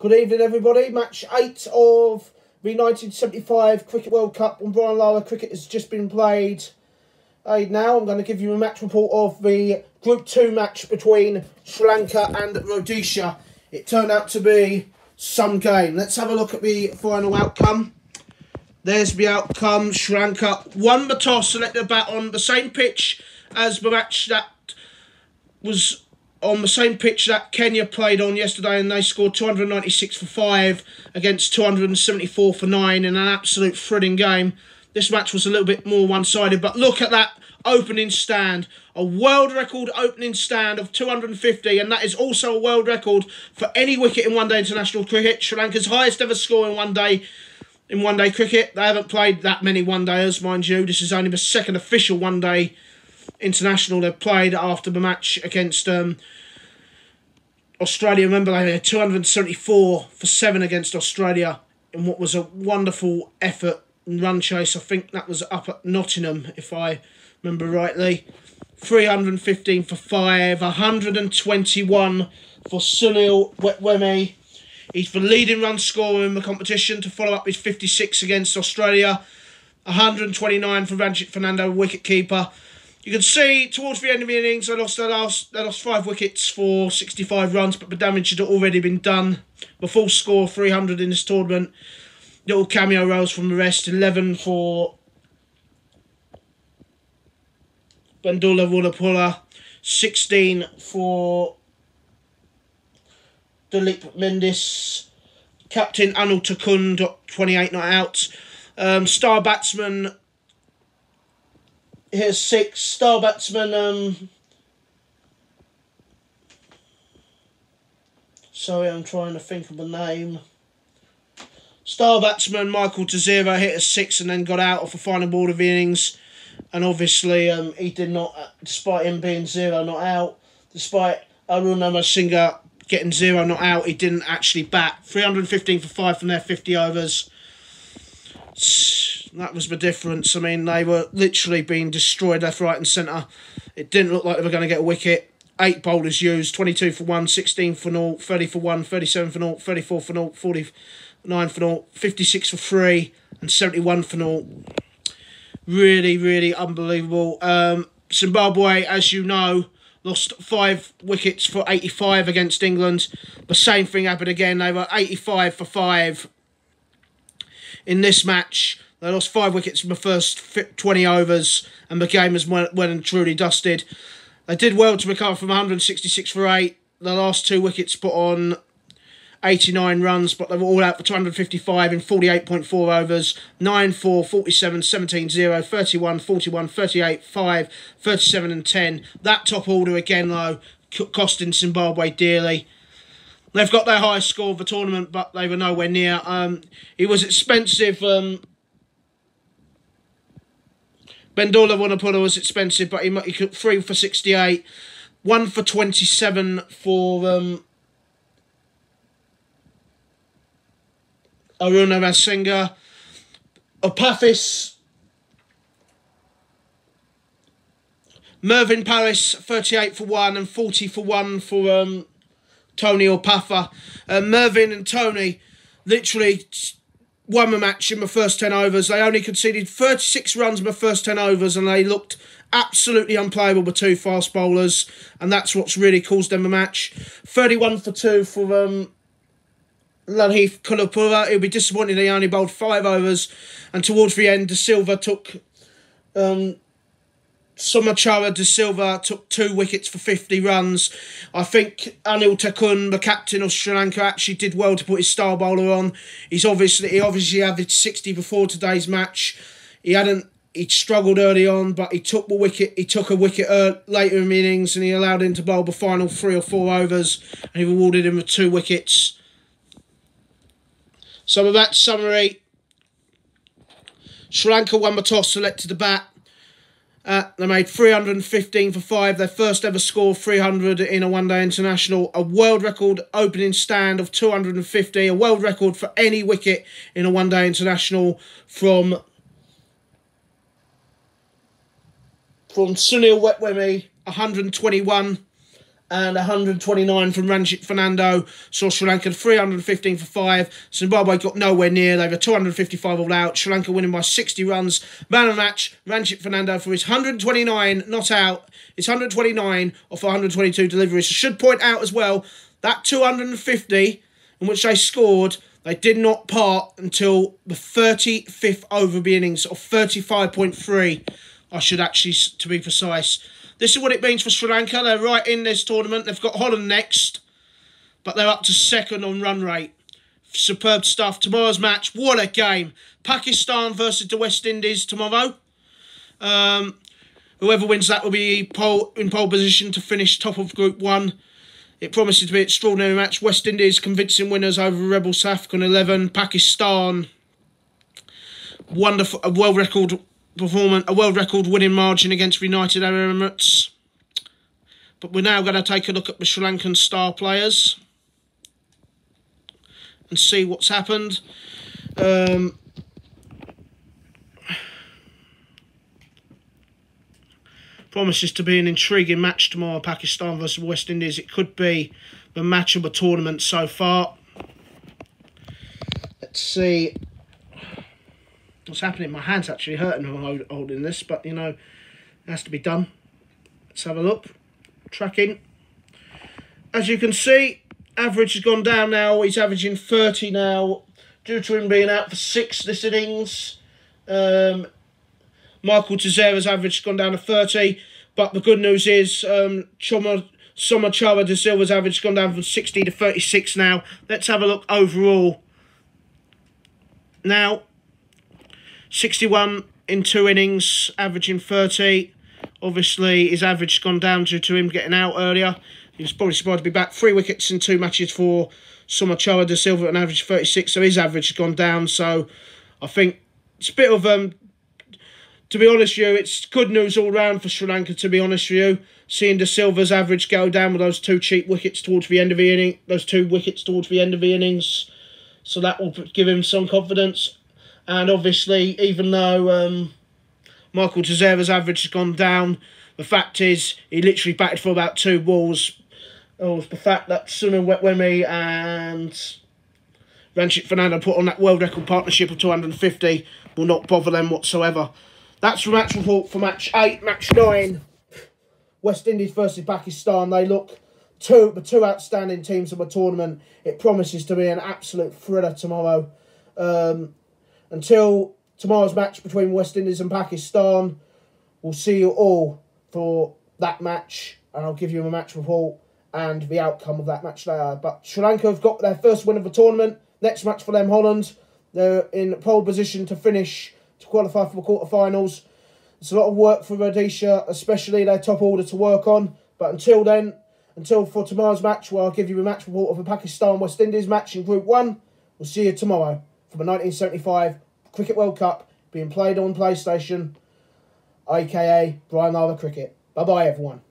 Good evening, everybody. Match 8 of the 1975 Cricket World Cup on Brian Lara cricket has just been played. Now I'm going to give you a match report of the Group 2 match between Sri Lanka and Rhodesia. It turned out to be some game. Let's have a look at the final outcome. There's the outcome. Sri Lanka won the toss, selected the bat on the same pitch as the match that was on the same pitch that Kenya played on yesterday, and they scored 296 for 5 against 274 for 9 in an absolute thrilling game. This match was a little bit more one-sided, but look at that opening stand. A world record opening stand of 250, and that is also a world record for any wicket in one-day international cricket. Sri Lanka's highest ever score in one-day cricket. They haven't played that many one-dayers, mind you. This is only the second official one-day international they've played after the match against Australia. Remember, they had 274 for 7 against Australia in what was a wonderful effort and run chase. I think that was up at Nottingham, if I remember rightly. 315 for 5, 121 for Sunil Wettimuny. He's the leading run scorer in the competition to follow up his 56 against Australia. 129 for Ranjit Fernando, wicket-keeper. You can see towards the end of the innings, they lost 5 wickets for 65 runs, but the damage had already been done. The full score, 300 in this tournament. Little cameo rolls from the rest. 11 for Bandula Wulapula. 16 for Dilip Mendis. Captain Anil Takund, 28 not out. Star batsman, here's 6. Star batsman, sorry, I'm trying to think of the name. Star batsman Michael Tazira hit a 6 and then got out of the final ball of the innings. And obviously, he did not, despite him being 0 not out, despite Arun Amarasinghe getting 0 not out, he didn't actually bat. 315 for 5 from their 50 overs. That was the difference. I mean, they were literally being destroyed left, right and centre. It didn't look like they were going to get a wicket. 8 bowlers used, 22 for 1, 16 for 0, 30 for 1, 37 for 0, 34 for 0, 49 for 0, 56 for 3 and 71 for 0. Really, really unbelievable. Zimbabwe, as you know, lost 5 wickets for 85 against England. The same thing happened again. They were 85 for 5 in this match. They lost 5 wickets in the first 20 overs, and the game was well and truly dusted. They did well to recover from 166 for 8. The last 2 wickets put on 89 runs, but they were all out for 255 in 48.4 overs. 9-4, 47, 17-0, 31, 41, 38, 5, 37 and 10. That top order again, though, costing Zimbabwe dearly. They've got their highest score of the tournament, but they were nowhere near. It was expensive. Bandula Wunapula was expensive, but he got 3 for 68, 1 for 27 for Arun Amarasinghe. Opathis, Mervyn Paris, 38 for 1 and 40 for 1 for Tony Opatha. Mervyn and Tony literally won the match in the first 10 overs. They only conceded 36 runs in the first 10 overs, and they looked absolutely unplayable with 2 fast bowlers, and that's what's really caused them the match. 31 for 2 for Lalith Kulapura. He'll be disappointed he only bowled 5 overs, and towards the end, De Silva took Somachara De Silva took 2 wickets for 50 runs. I think Anil Takund, the captain of Sri Lanka, actually did well to put his star bowler on. He obviously averaged 60 before today's match. He struggled early on, but he took a wicket later in the innings, and he allowed him to bowl the final 3 or 4 overs, and he rewarded him with 2 wickets. So with that summary, Sri Lanka won the toss, selected the bat. They made 315 for 5, their first ever score of 300 in a one-day international. A world record opening stand of 250, a world record for any wicket in a one-day international from Sunil Wettimuny, 121. and 129 from Ranjit Fernando. Saw Sri Lanka 315 for 5. Zimbabwe got nowhere near. They were 255 all out. Sri Lanka winning by 60 runs. Man of the match, Ranjit Fernando for his 129 not out. It's 129 off 122 deliveries. I should point out as well, that 250 in which they scored, they did not part until the 35th over of the innings, of 35.3. I should actually, to be precise. This is what it means for Sri Lanka. They're right in this tournament. They've got Holland next, but they're up to second on run rate. Superb stuff. Tomorrow's match, what a game. Pakistan versus the West Indies tomorrow. Whoever wins that will be in pole position to finish top of Group 1. It promises to be an extraordinary match. West Indies convincing winners over Rebel South Africa 11. Pakistan, wonderful, a world record performance, a world record winning margin against United Arab Emirates. But we're now going to take a look at the Sri Lankan star players and see what's happened. Promises to be an intriguing match tomorrow, Pakistan versus West Indies. It could be the match of the tournament so far. Let's see what's happening. My hand's actually hurting while holding this, but you know, it has to be done. Let's have a look. Tracking. As you can see, average has gone down now. He's averaging 30 now, due to him being out for 6 this innings. Michael Teixeira's average has gone down to 30, but the good news is Somachara de Silva's average has gone down from 60 to 36 now. Let's have a look overall. Now, 61 in 2 innings, averaging 30. Obviously, his average has gone down due to him getting out earlier. He was probably supposed to be back. 3 wickets in 2 matches for Somachara de Silva at an average of 36, so his average has gone down. So I think it's a bit of, to be honest with you, it's good news all round for Sri Lanka, to be honest with you. Seeing de Silva's average go down with those 2 cheap wickets towards the end of the inning, those 2 wickets towards the end of the innings. So that will give him some confidence. And obviously, even though Michael Teixeira's average has gone down, the fact is he literally batted for about 2 balls. The fact that Sunil Wettimuny and Ranjit Fernando put on that world record partnership of 250 will not bother them whatsoever. That's the match report for match 8. Match 9, West Indies versus Pakistan. They look the two outstanding teams of the tournament. It promises to be an absolute thriller tomorrow. Until tomorrow's match between West Indies and Pakistan, we'll see you all for that match, and I'll give you a match report and the outcome of that match later. But Sri Lanka have got their first win of the tournament. Next match for them, Holland. They're in pole position to finish, to qualify for the quarterfinals. It's a lot of work for Rhodesia, especially their top order to work on. But until then, until for tomorrow's match, where I'll give you a match report of the Pakistan-West Indies match in Group 1, we'll see you tomorrow for the 1975 Cricket World Cup being played on PlayStation, aka Brian Lara Cricket. Bye-bye, everyone.